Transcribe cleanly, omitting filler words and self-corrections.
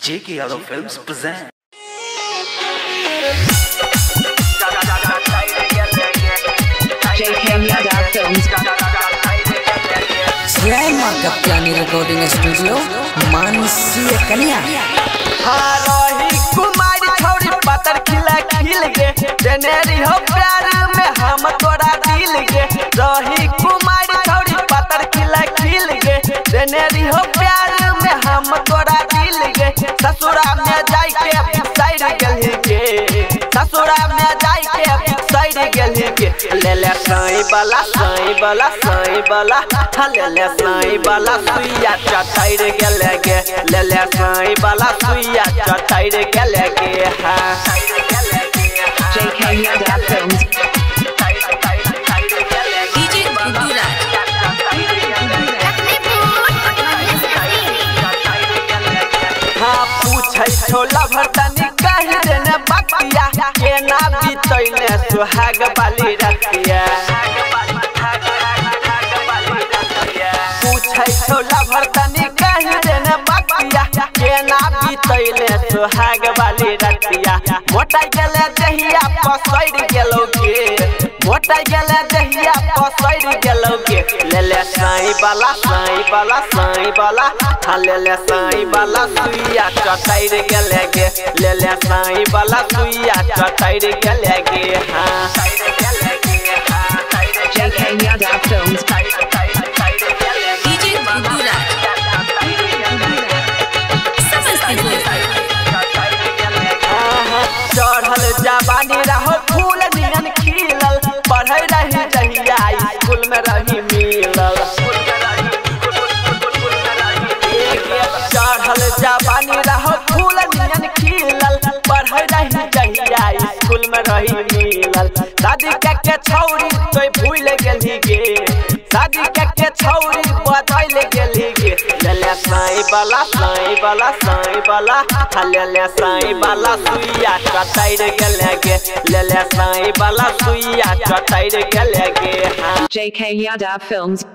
J.K. Yadav Films present. J.K. Yadav Films. जय मां कप्तानी रिकॉर्डिंग स्टूडियो मानसी कन्या। रही कुमारी छौरी पतर खिला खिल गे जनेरी हो प्यार में हम तोरा दिल गे। रही कुमारी छौरी पतर खिला खिल गे जनेरी हो प्यार में हम तोरा दिल गे। ससुरा में जाई के साइड गेली गे, ससुरा में जाई के साइड गेली गे। ले ले साई बाला साई बाला साई बाला ले ले साई बाला सुइया चटाई रे गेले गे। ले ले साई बाला सुइया चटाई रे गेले गे। J.K. Yadav Films. डीजे गुडूरा हाँ पूछै छोला भरतनी कहि देने बतिया के ना बीतैने सुहाग वाली रतिया। पूछै छोला भरतनी कहि देने बतिया के ना बीतैने सुहाग वाली रतिया। मोटाई गेले दहिया पसैर गेलौगे, मोटाई गेले दहिया पसैर गेलौगे। ले ले साई बाला साई बाला साई बाला ले ले साई बाला सुइया चटाई रे गेले गे। ले ले साई बाला सुइया चटाई रे गेले गे। J.K. Yadav Films. डीजे गुडूरा चढ़ल जवानी रहो फूल नियन खिलल, पढ़ै रही जहिया स्कूल में रही मिलल। चढ़ल जवानी रहो फूल नियन खिलल, पढ़ै रही जहिया स्कूल में रही मिलल। शादी के छौरी तोय भूल गेली गे, शादी के छौरी बदल गेली गे। ले ले साई बाला साई बाला साई बाला ले ले साई बाला सुइया चटाई रे गेले गे। ले ले साई बाला सुइया चटाई रे गेले गे। J.K. Yadav Films.